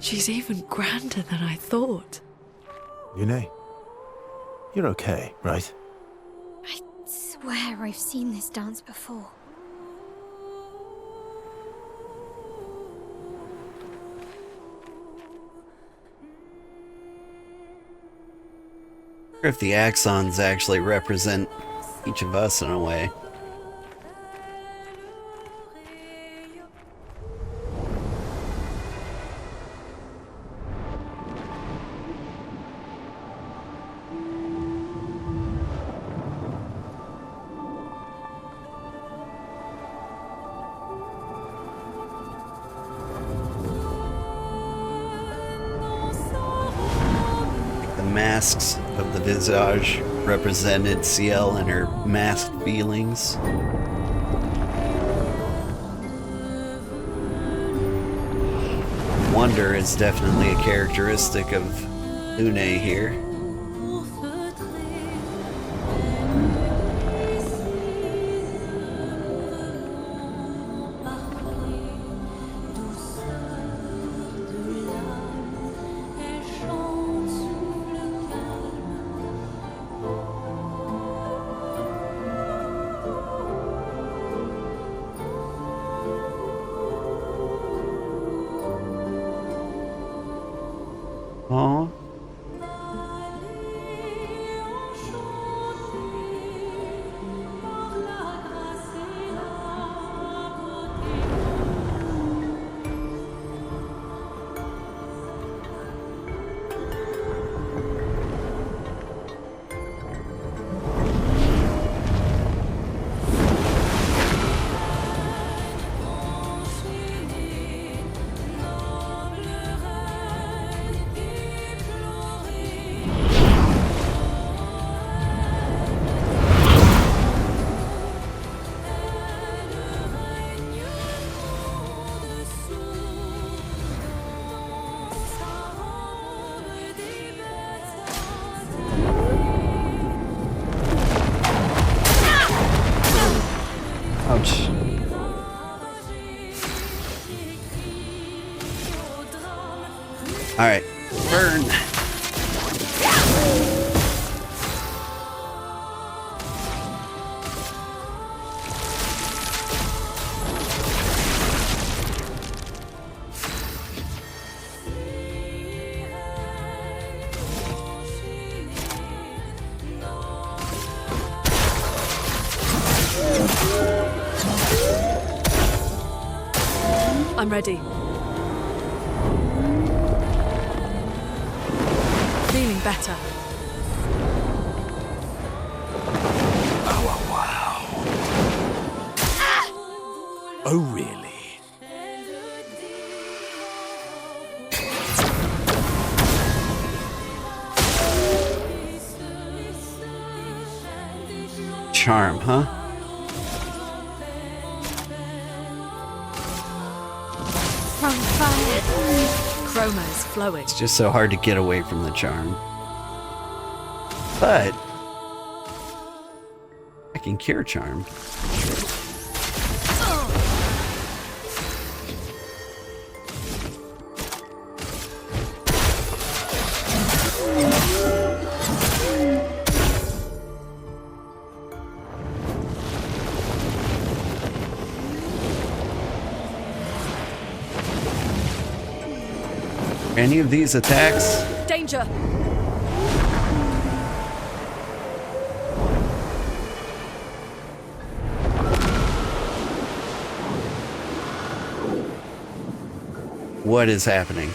She's even grander than I thought. Lune, you're okay, right? I swear I've seen this dance before. Or if the Axons actually represent each of us in a way. Masks of the Visage represented Sciel and her masked feelings. Wonder is definitely a characteristic of Lune here. Aww. Ouch. Alright, burn. I'm ready. Feeling better. Oh, wow. Oh, really? Charm, huh? From fire. Chroma is flowing. It's just so hard to get away from the charm. But I can cure charm. Any of these attacks? Danger! What is happening?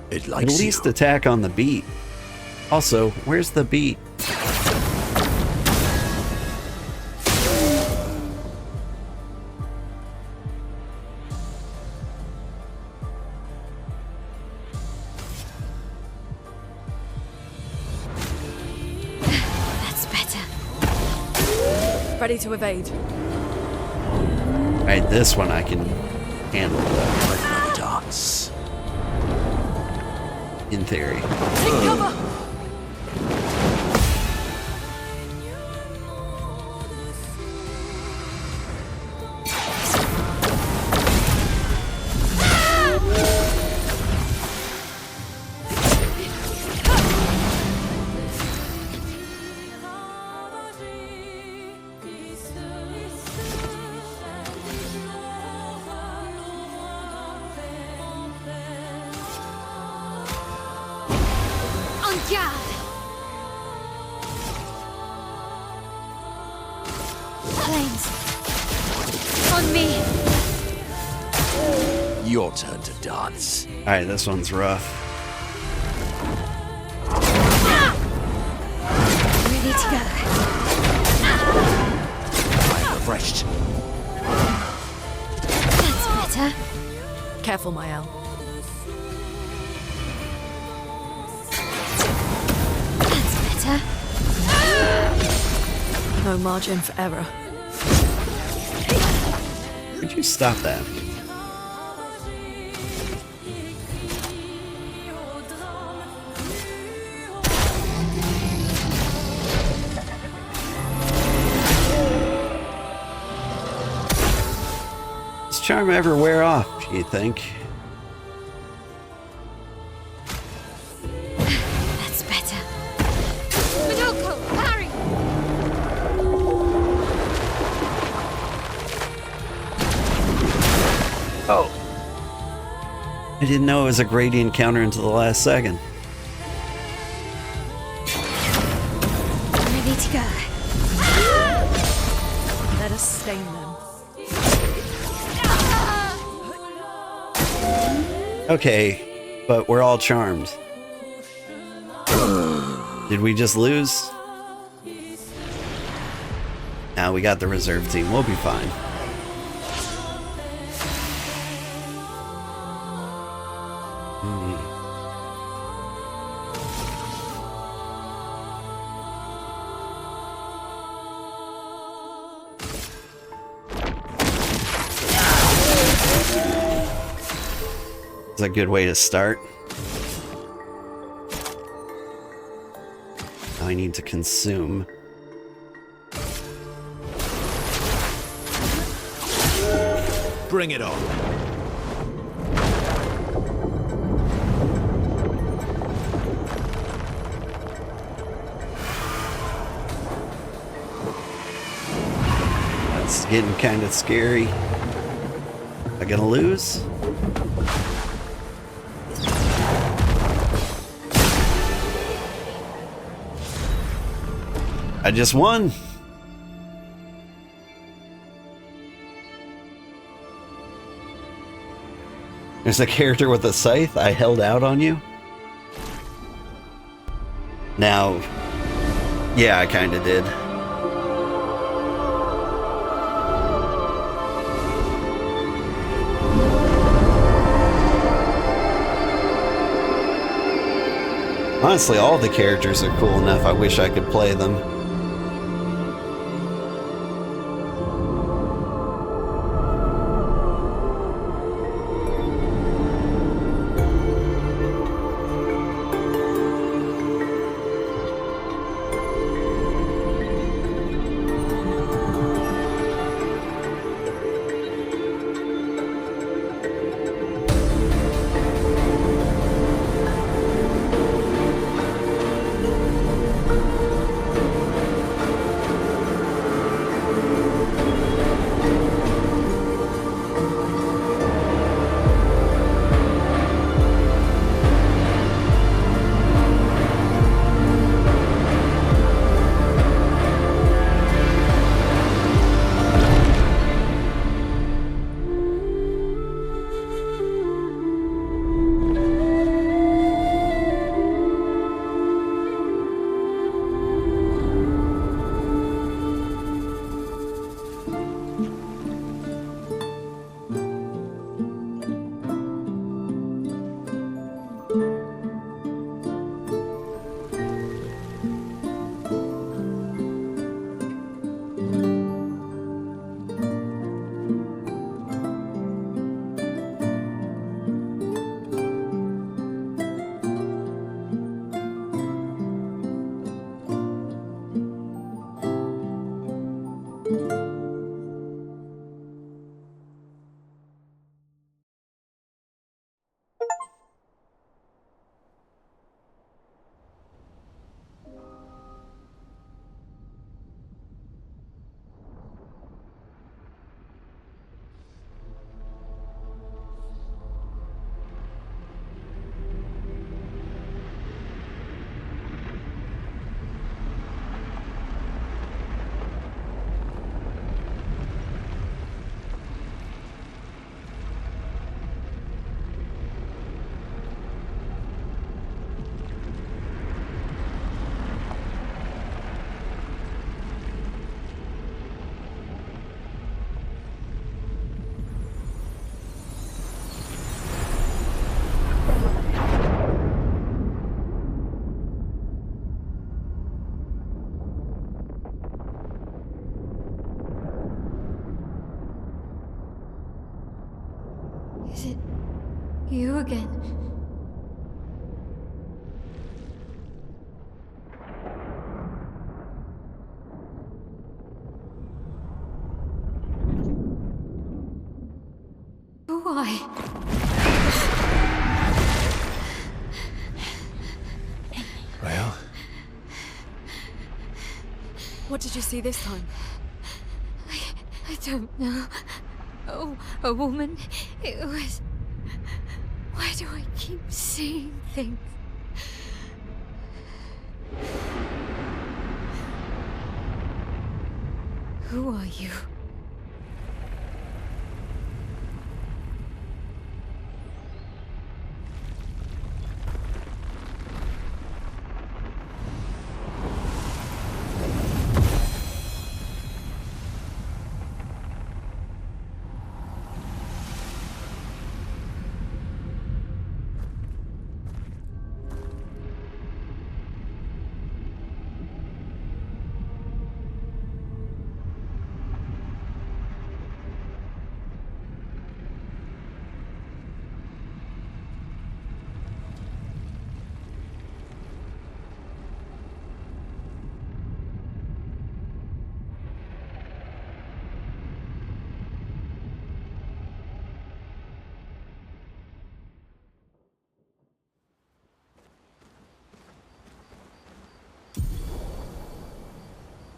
It At least attack on the beat. Also, where's the beat? That's better. Ready to evade. Alright, this one I can handle though. Dance. In theory. Take cover! Garde. Flames. On me. Your turn to dance. Alright, this one's rough. Ready to go. I'm refreshed. That's better. Careful, Maelle. That's better. No margin for error. Could you stop that? Does charm ever wear off, do you think? That's better. Minoko, parry. Oh. I didn't know it was a gradient counter until the last second. Ready to go. Let us stain them. Okay, but we're all charmed. Did we just lose? Now we got the reserve team. We'll be fine. It's a good way to start. Now I need to consume. Bring it on. That's getting kind of scary. Am I gonna lose? I just won. There's a character with a scythe. I held out on you. Now, yeah, I kind of did. Honestly, all the characters are cool enough. I wish I could play them. again. Why? Maelle? What did you see this time? I don't know. Oh, a woman. It was... Why do I keep seeing things? Who are you?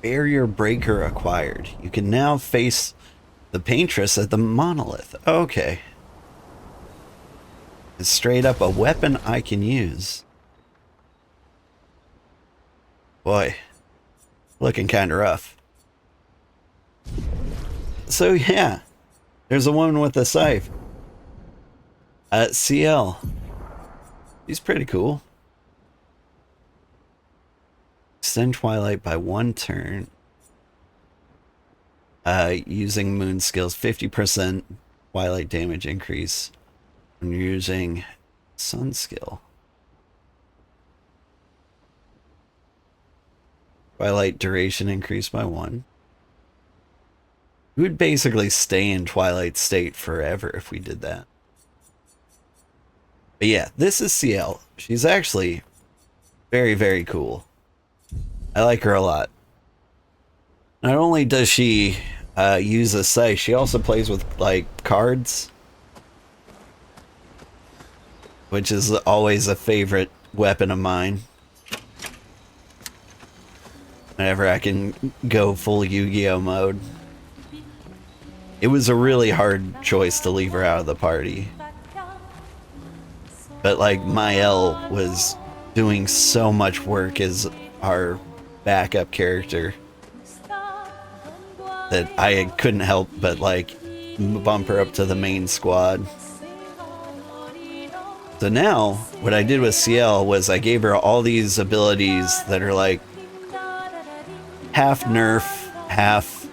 Barrier breaker acquired. You can now face the paintress at the monolith. Okay. It's straight up a weapon I can use. Boy, looking kind of rough. So yeah, there's a woman with a scythe. Sciel. She's pretty cool. Extend Twilight by 1 turn. Using moon skills, 50% Twilight damage increase when you're using sun skill. Twilight duration increased by 1. We would basically stay in Twilight state forever if we did that. But yeah, this is Sciel. She's actually very, very cool. I like her a lot. Not only does she use a scythe, she also plays with, like, cards. Which is always a favorite weapon of mine. Whenever I can go full Yu-Gi-Oh mode. It was a really hard choice to leave her out of the party. But, like, Maelle was doing so much work as our backup character that I couldn't help but, like, bump her up to the main squad. So now, what I did with Sciel was I gave her all these abilities that are like half nerf, half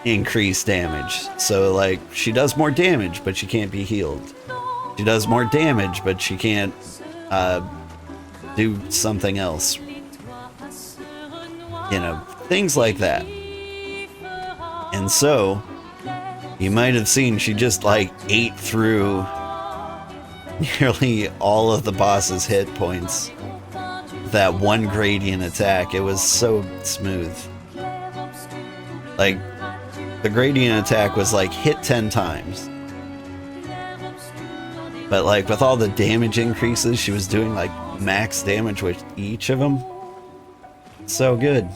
increased damage. So, like, she does more damage, but she can't be healed. She does more damage, but she can't do something else. You know, things like that. And so, you might have seen she just, like, ate through nearly all of the boss's hit points. That one gradient attack, it was so smooth. Like, the gradient attack was like hit 10 times. But like with all the damage increases, she was doing like max damage with each of them. So good.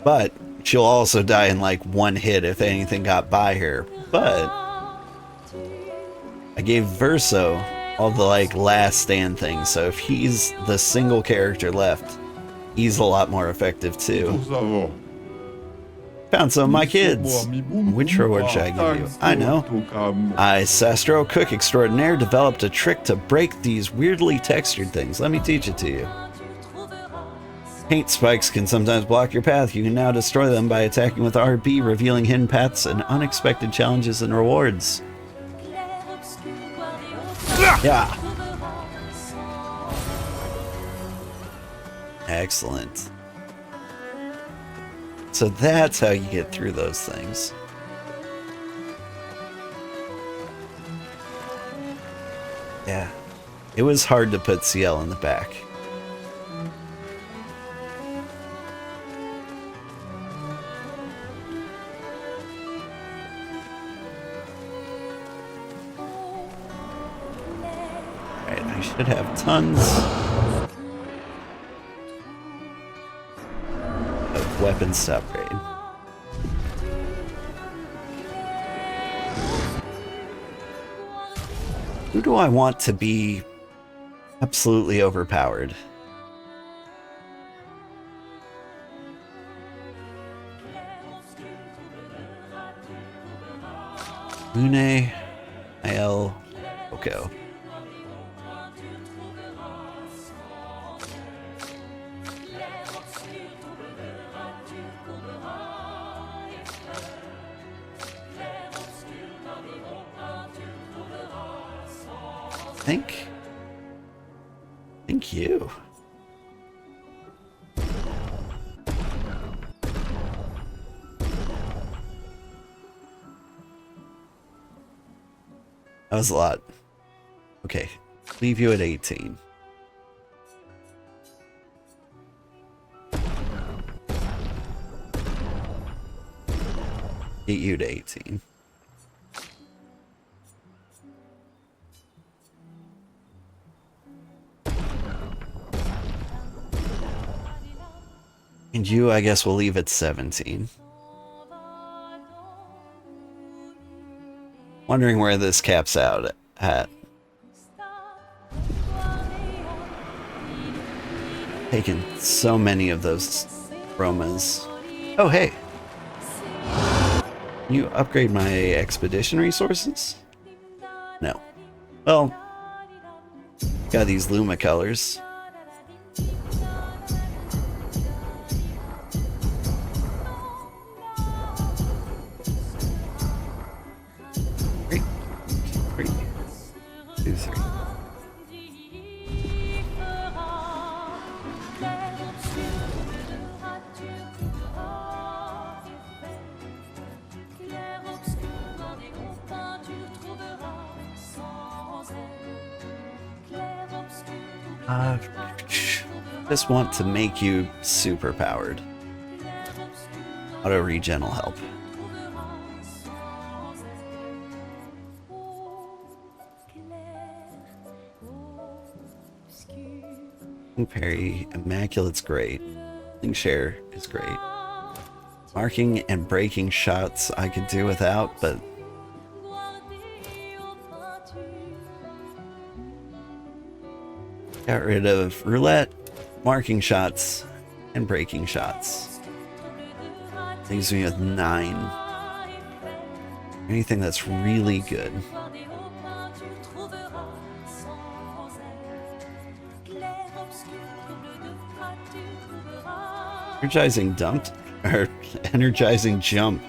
But she'll also die in like one hit if anything got by her. But I gave Verso all the like last stand things, so if he's the single character left, he's a lot more effective too. Found some of my kids. Which reward should I give you? I know. I, Sastro Cook Extraordinaire, developed a trick to break these weirdly textured things. Let me teach it to you. Paint spikes can sometimes block your path. You can now destroy them by attacking with RB, revealing hidden paths and unexpected challenges and rewards. Yeah. Excellent. So that's how you get through those things. Yeah. It was hard to put Sciel in the back. Alright, I should have tons of weapons to upgrade. Who do I want to be absolutely overpowered? Lune, Maelle, Oko. Thank you. That was a lot. Okay, leave you at 18. Get you to 18. And you, I guess, we'll leave at 17. Wondering where this caps out at. Taken so many of those Romas. Oh, hey. Can you upgrade my expedition resources? No. Well, got these Luma colors. Just want to make you super powered. Auto regen will help. Parry, Immaculate's great. Share is great. Marking and breaking shots I could do without, but got rid of roulette, marking shots, and breaking shots. Leaves me with 9. Anything that's really good. Energizing dump, or energizing jump,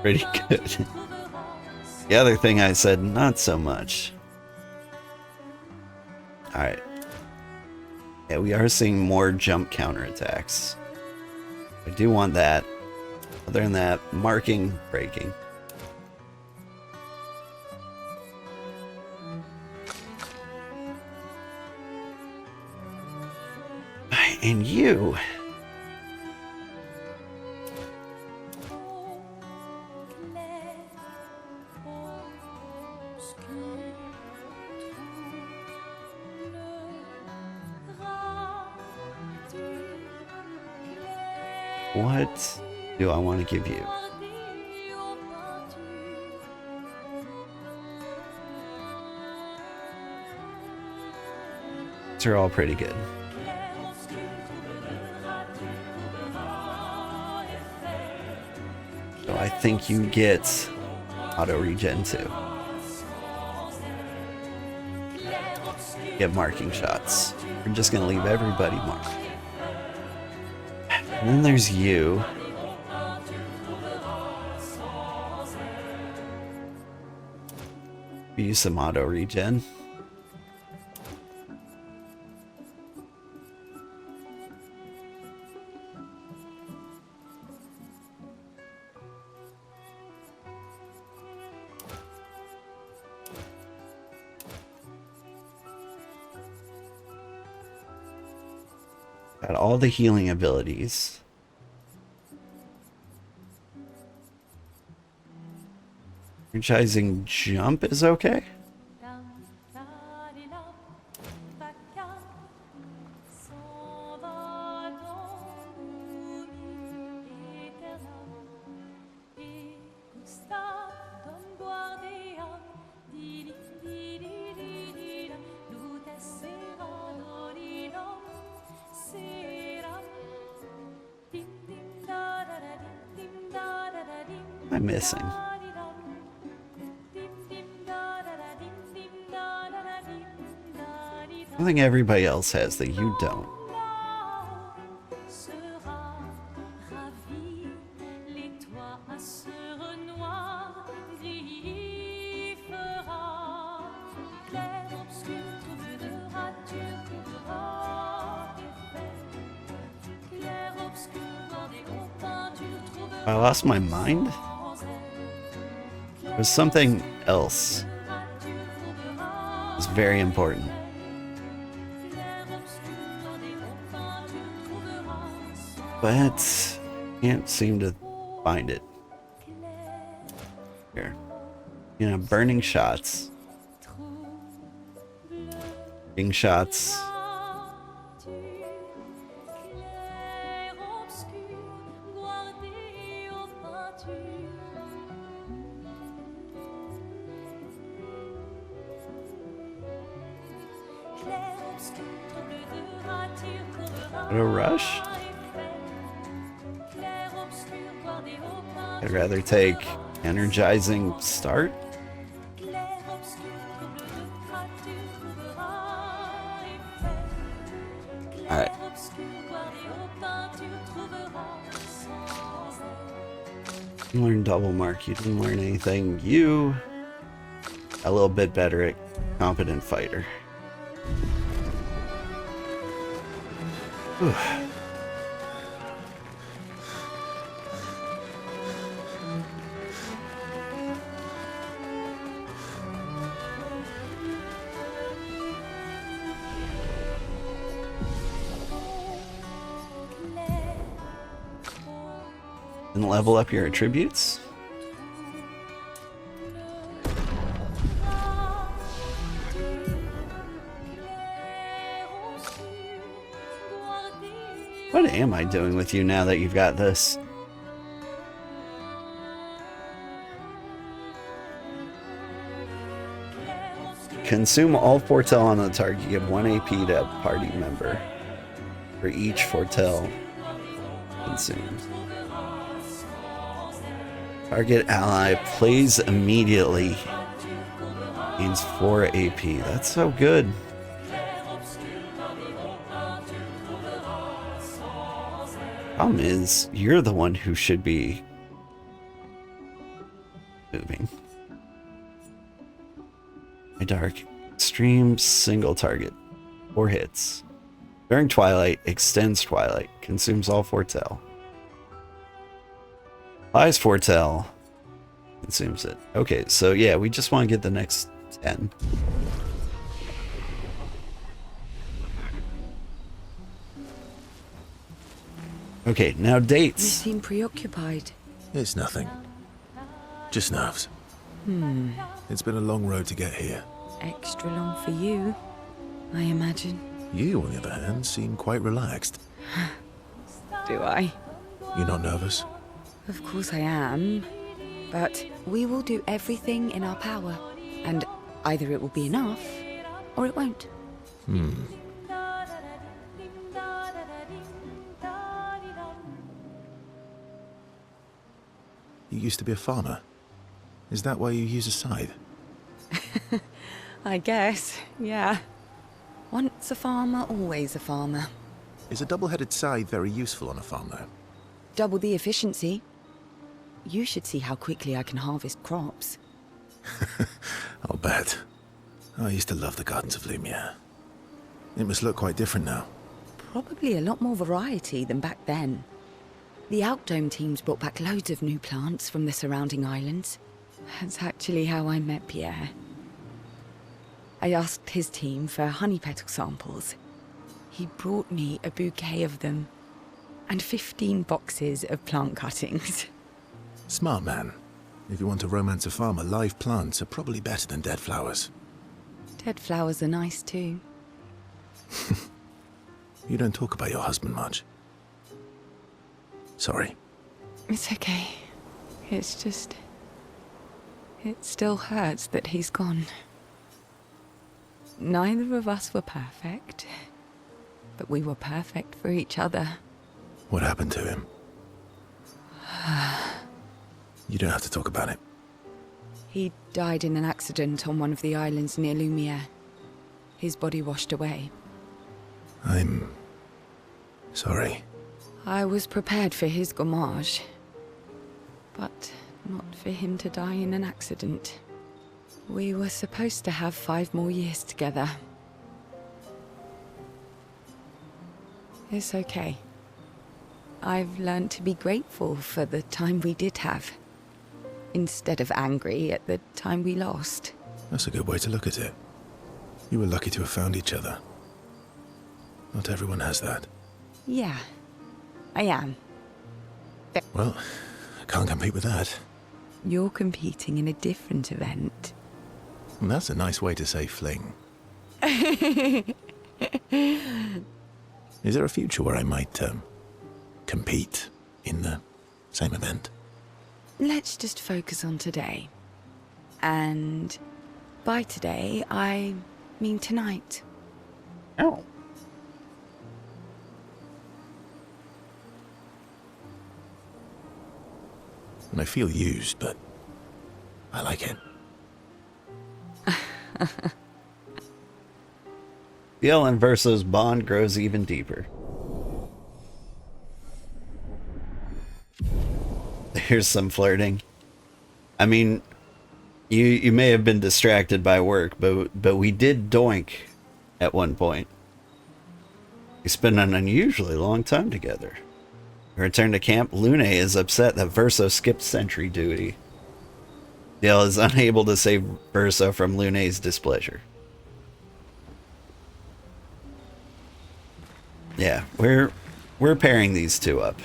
pretty good. The other thing I said, not so much. Alright. Yeah, we are seeing more jump counterattacks. I do want that. Other than that, marking, breaking. And you... What do I want to give you? These are all pretty good. So I think you get auto regen too. Get marking shots. We're just gonna leave everybody marked. And then there's you. Use some auto regen. Got all the healing abilities. Energizing jump is okay. What am I missing? I think everybody else has that you don't. I lost my mind? There's something else. It's very important. But can't seem to find it. Here. You know, burning shots. Burning shots. What a rush. I'd rather take energizing start. Alright. You learned double mark. You didn't learn anything. You a little bit better at competent fighter. Whew. And level up your attributes. What am I doing with you now that you've got this? Consume all foretell on the target. Give 1 AP to a party member for each foretell consumed. Target ally plays immediately. Gains 4 AP. That's so good. Problem is, you're the one who should be moving. My dark. Extreme single target. 4 hits. During Twilight, extends Twilight. Consumes all foretell. Applies foretell. Consumes it. Okay, so yeah, we just want to get the next 10. Okay, now dates. You seem preoccupied. It's nothing. Just nerves. It's been a long road to get here. Extra long for you, I imagine. You, on the other hand, seem quite relaxed. Do I? You're not nervous? Of course I am. But we will do everything in our power. And either it will be enough, or it won't. You used to be a farmer. Is that why you use a scythe? I guess, yeah. Once a farmer, always a farmer. Is a double-headed scythe very useful on a farm, though? Double the efficiency. You should see how quickly I can harvest crops. I'll bet. I used to love the gardens of Lumiere. It must look quite different now. Probably a lot more variety than back then. The Outdome teams brought back loads of new plants from the surrounding islands. That's actually how I met Pierre. I asked his team for honey petal samples. he brought me a bouquet of them. And 15 boxes of plant cuttings. Smart man. If you want to romance a farmer, live plants are probably better than dead flowers. Dead flowers are nice too. You don't talk about your husband much. Sorry. It's okay. It's just... It still hurts that he's gone. Neither of us were perfect, but we were perfect for each other. What happened to him? You don't have to talk about it. He died in an accident on one of the islands near Lumiere. His body washed away. I'm... sorry. I was prepared for his Gommage, but not for him to die in an accident. We were supposed to have 5 more years together. It's okay. I've learned to be grateful for the time we did have, instead of angry at the time we lost. That's a good way to look at it. You were lucky to have found each other. Not everyone has that. Yeah, I am. Well, I can't compete with that. You're competing in a different event. And that's a nice way to say fling. Is there a future where I might, compete in the same event? Let's just focus on today. And by today, I mean tonight. Oh. And I feel used, but I like it. Sciel and Verso's bond grows even deeper. Here's some flirting. I mean, you may have been distracted by work, but we did doink at one point. We spent an unusually long time together. We return to camp. Lune is upset that Verso skipped sentry duty. Sciel is unable to save Verso from Lune's displeasure. Yeah, we're pairing these two up.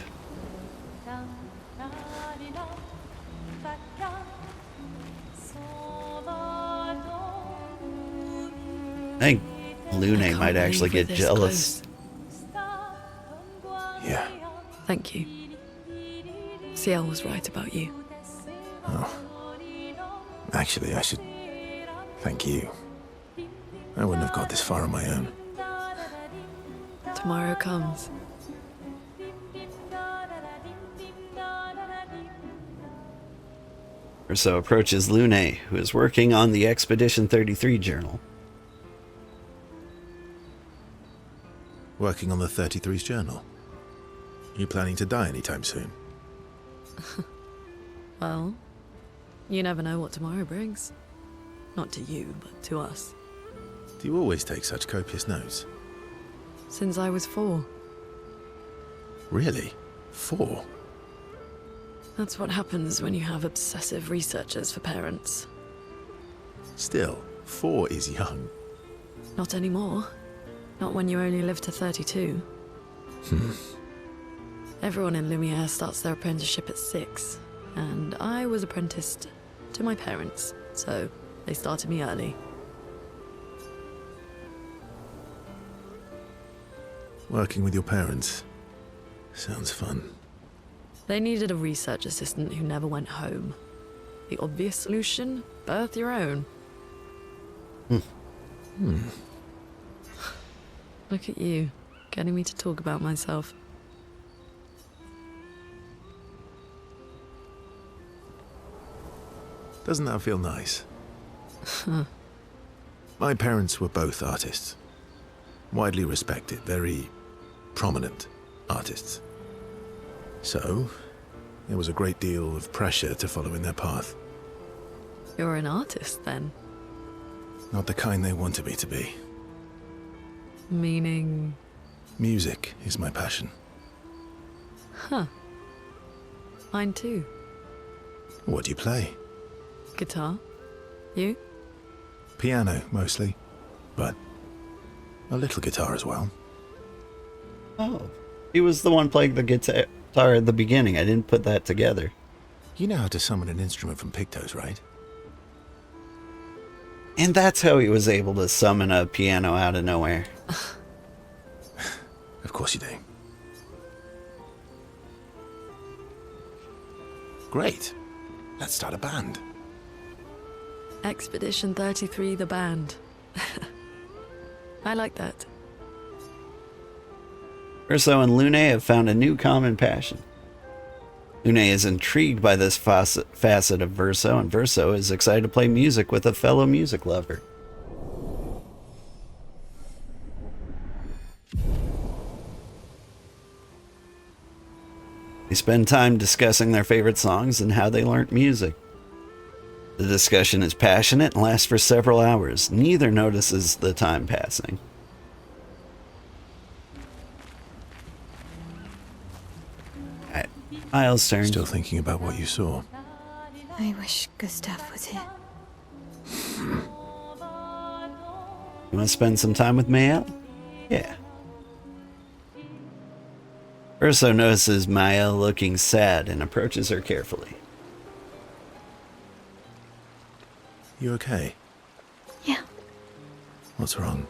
I think Lune might actually get jealous. Yeah. Thank you. Sciel was right about you. Oh. Actually, I should thank you. I wouldn't have got this far on my own. Tomorrow comes. Verso approaches Lune, who is working on the Expedition 33 journal. Working on the 33's journal. You planning to die anytime soon? Well, you never know what tomorrow brings. Not to you, but to us. Do you always take such copious notes? Since I was 4. Really? 4? That's what happens when you have obsessive researchers for parents. Still, 4 is young. Not anymore. Not when you only live to 32. Everyone in Lumiere starts their apprenticeship at 6, and I was apprenticed to my parents, so they started me early. Working with your parents. Sounds fun. They needed a research assistant who never went home. The obvious solution? Birth your own. Look at you, getting me to talk about myself. Doesn't that feel nice? My parents were both artists. Widely respected, very prominent artists. So, there was a great deal of pressure to follow in their path. You're an artist, then? Not the kind they wanted me to be. Meaning? Music is my passion. Huh. Mine too. What do you play? Guitar. You? Piano, mostly. But a little guitar as well. Oh, he was the one playing the guitar at the beginning. I didn't put that together. You know how to summon an instrument from Pictos, right? And that's how he was able to summon a piano out of nowhere. Of course you do. Great. Let's start a band. Expedition 33, the band. I like that. Verso and Lune have found a new common passion. Lune is intrigued by this facet of Verso, and Verso is excited to play music with a fellow music lover. They spend time discussing their favorite songs and how they learnt music. The discussion is passionate and lasts for several hours. Neither notices the time passing. Alright, Maelle's turn. Still thinking about what you saw? I wish Gustav was here. You want to spend some time with Maelle? Yeah. Verso notices Maelle looking sad and approaches her carefully. You okay? Yeah, What's wrong?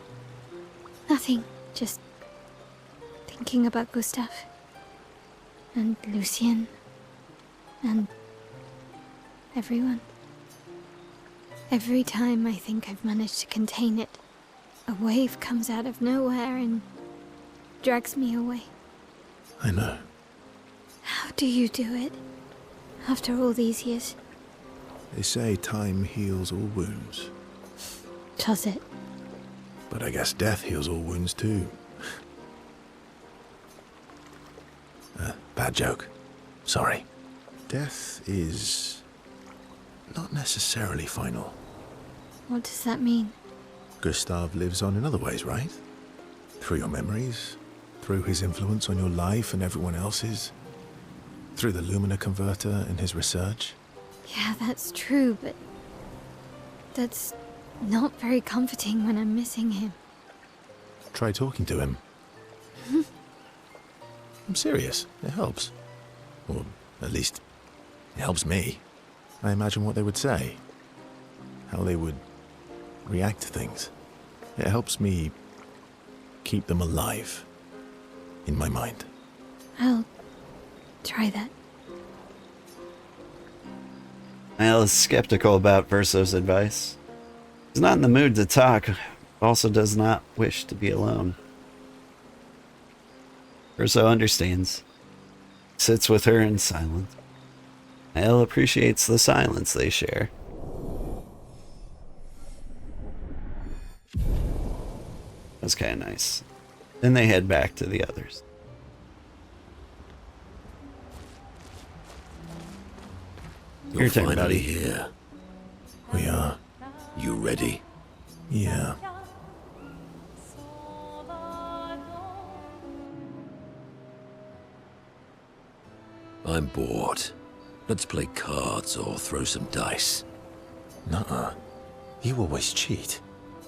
nothing. Just thinking about Gustav. And Lucien. And everyone. Every time I think I've managed to contain it, a wave comes out of nowhere and drags me away. I know. How do you do it? After all these years? They say time heals all wounds. Does it? But I guess death heals all wounds too. Bad joke. Sorry. Death is not necessarily final. What does that mean? Gustav lives on in other ways, right? Through your memories, through his influence on your life and everyone else's, through the Lumina converter and his research. Yeah, that's true, but that's not very comforting when I'm missing him. Try talking to him. I'm serious. It helps. Or at least, it helps me. I imagine what they would say. How they would react to things. It helps me keep them alive in my mind. I'll try that. Maelle is skeptical about Verso's advice. He's not in the mood to talk, also does not wish to be alone. Verso understands. Sits with her in silence. Maelle appreciates the silence they share. That's kind of nice. Then they head back to the others. You're Your turn, finally buddy. here. We are. You ready? Yeah. I'm bored. Let's play cards or throw some dice. Nuh-uh. You always cheat.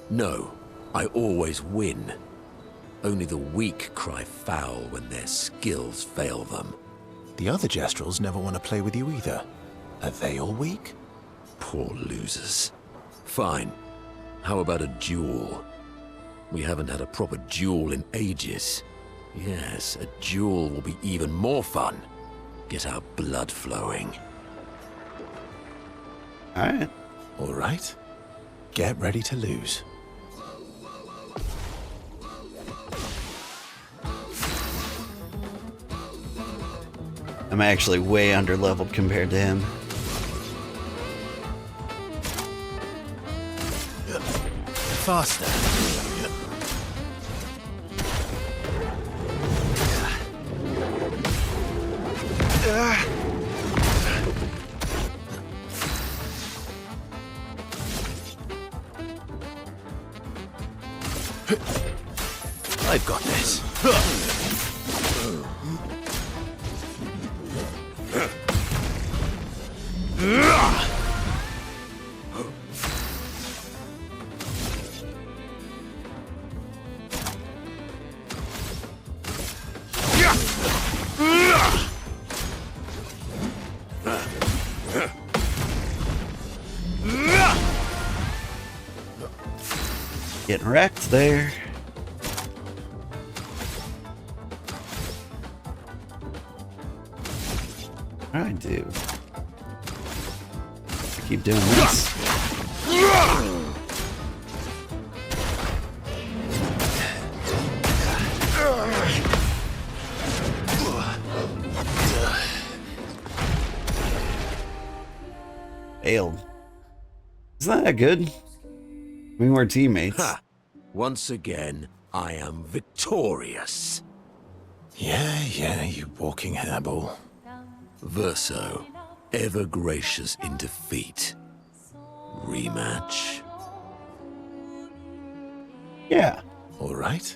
No, I always win. Only the weak cry foul when their skills fail them. The other Jestrels never want to play with you either. Are they all weak? Poor losers. Fine. How about a duel? We haven't had a proper duel in ages. Yes, a duel will be even more fun. Get our blood flowing. Alright. All right. Get ready to lose. I'm actually way underleveled compared to him. Faster. I've got this. Getting wrecked there. What do I do? I keep doing this. Failed. Isn't that good? We were teammates. Ha! Once again, I am victorious. Yeah, you walking hairball. Verso, ever gracious in defeat. Rematch. Yeah. All right.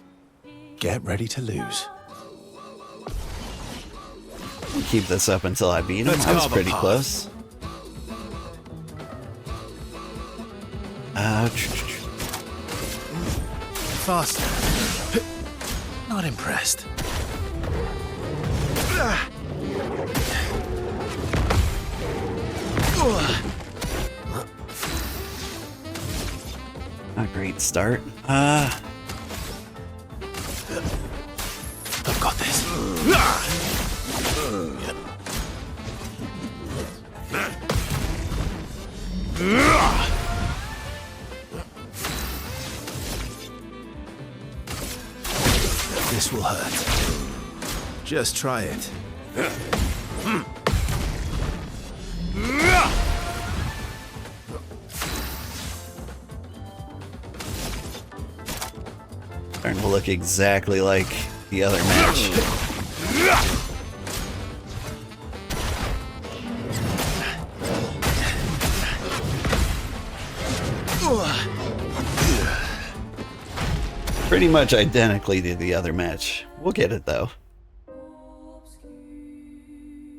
Get ready to lose. Keep this up until I beat him. Let's That was carve a pretty path. close. Faster. Not impressed. A great start. I've got this. This will hurt. Just try it. Starting to look exactly like the other match. Pretty much identically to the other match. We'll get it though.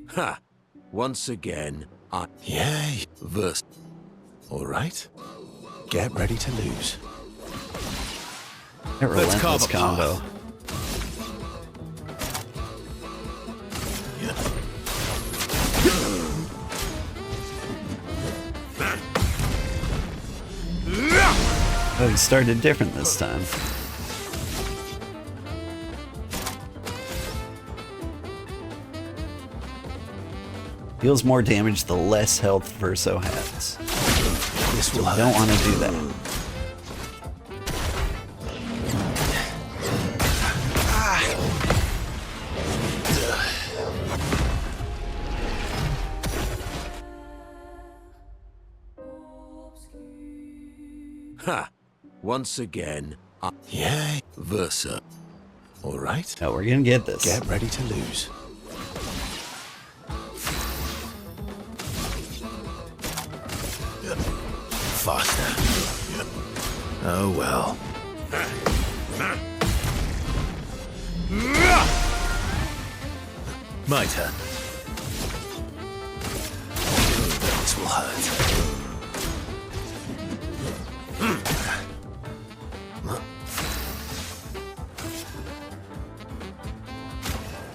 Ha! Once again, I... Yay. Verse. All right. Get ready to lose. That Let's relentless carve a combo. path. Oh, he started different this time. Deals more damage the less health Verso has. This will Don't hurt. want to do that. Ha! Once again, I... Yay. Versa. All right. No, we're gonna get this. Get ready to lose. Faster. Oh well. My turn. This will hurt.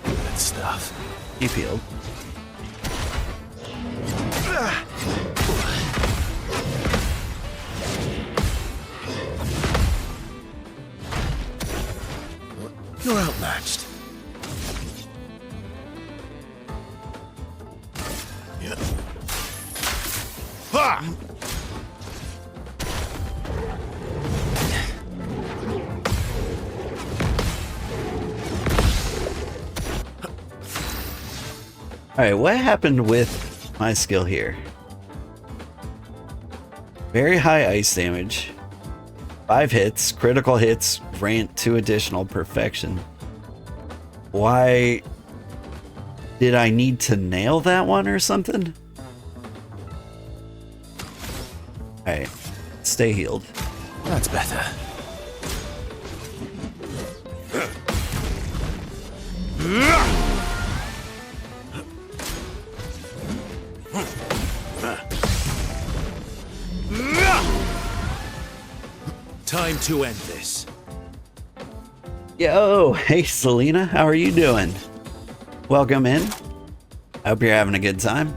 Good stuff. He peeled. You're outmatched. Yeah. Ha! Alright, what happened with my skill here? Very high ice damage. 5 hits, critical hits, grant 2 additional perfection. Why did I need to nail that one or something? Alright, stay healed. That's better. Time to end this. Yo, hey Selena, how are you doing? Welcome in. I hope you're having a good time.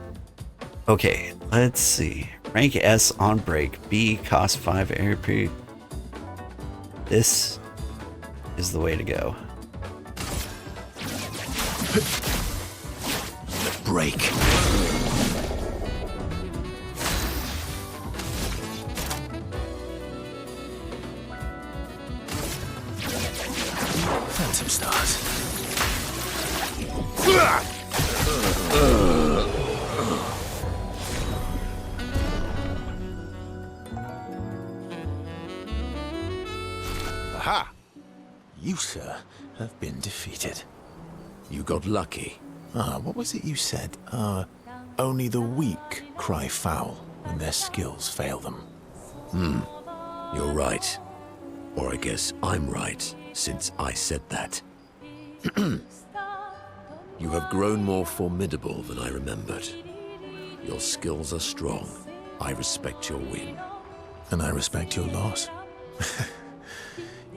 Okay, let's see. Rank S on break. B cost 5 air period. This is the way to go. Break. Phantom stars. Aha! You, sir, have been defeated. You got lucky. What was it you said? Only the weak cry foul when their skills fail them. You're right. Or I guess I'm right, since I said that. You have grown more formidable than I remembered. Your skills are strong. I respect your win. And I respect your loss.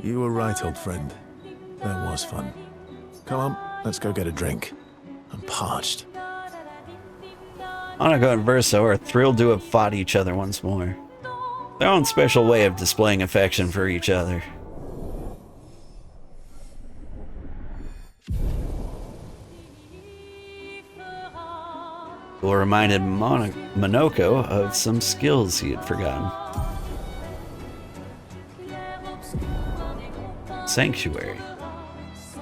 You were right, old friend. That was fun. Come on, let's go get a drink. I'm parched. Monaco and Verso are thrilled to have fought each other once more. Their own special way of displaying affection for each other. Will reminded Monoko of some skills he had forgotten. Sanctuary.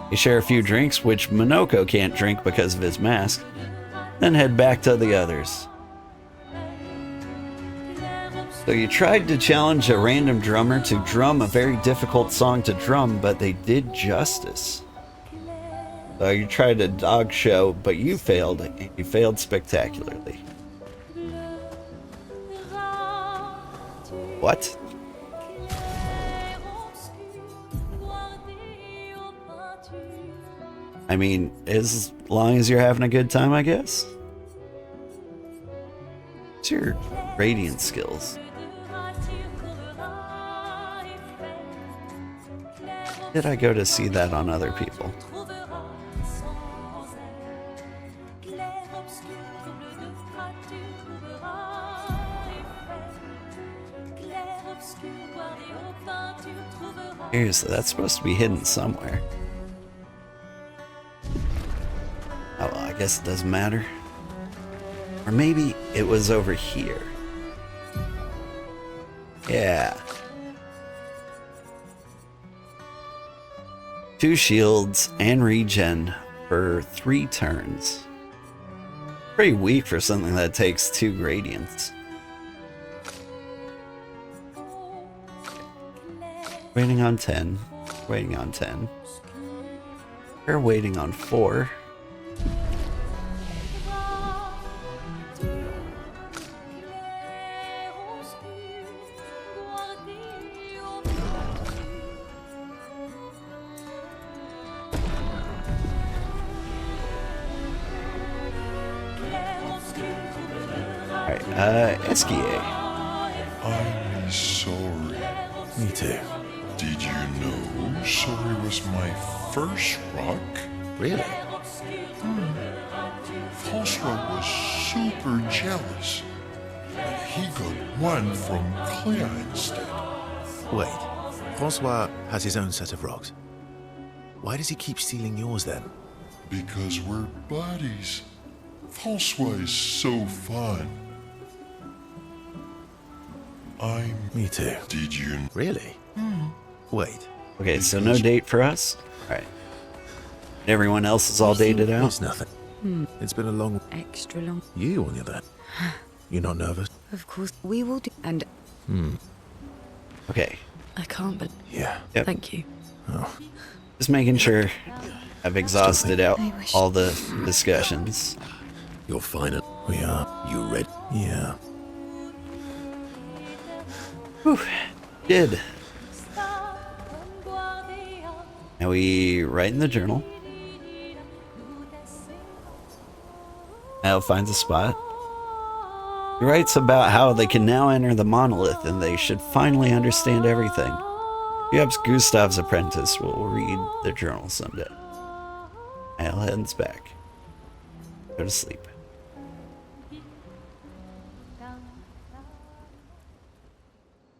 They share a few drinks, which Monoko can't drink because of his mask, then head back to the others. So you tried to challenge a random drummer to drum a very difficult song to drum, but they did justice. So you tried a dog show, but you failed, and you failed spectacularly. What? I mean, as long as you're having a good time, I guess. What's your radiant skills? Did I go to see that on other people? Seriously, that's supposed to be hidden somewhere. Oh, well, I guess it doesn't matter. Or maybe it was over here. Yeah. 2 shields and regen for 3 turns. Pretty weak for something that takes 2 gradients. Waiting on 10. Waiting on 10. We're waiting on 4. Esquier. I'm sorry. Me too. Did you know sorry was my first rock? Really? Francois was super jealous. But he got one from Clair instead. Wait, Francois has his own set of rocks. Why does he keep stealing yours then? Because we're buddies. Francois is so fun. Me too. Did you... Really? Wait. Okay, so no date for us? Alright. Everyone else is all dated out? It's nothing. It's been a long... Extra long. You, on the other hand. You're not nervous? Of course, we will do. And Okay. I can't, but Yeah. Yep. thank you. Oh. Just making sure I've exhausted out all the discussions. You're fine. We are. You ready? Yeah. Whew. Did. Now we write in the journal. Maelle finds a spot. He writes about how they can now enter the monolith and they should finally understand everything. Perhaps Gustav's apprentice will read the journal someday. Maelle heads back. Go to sleep.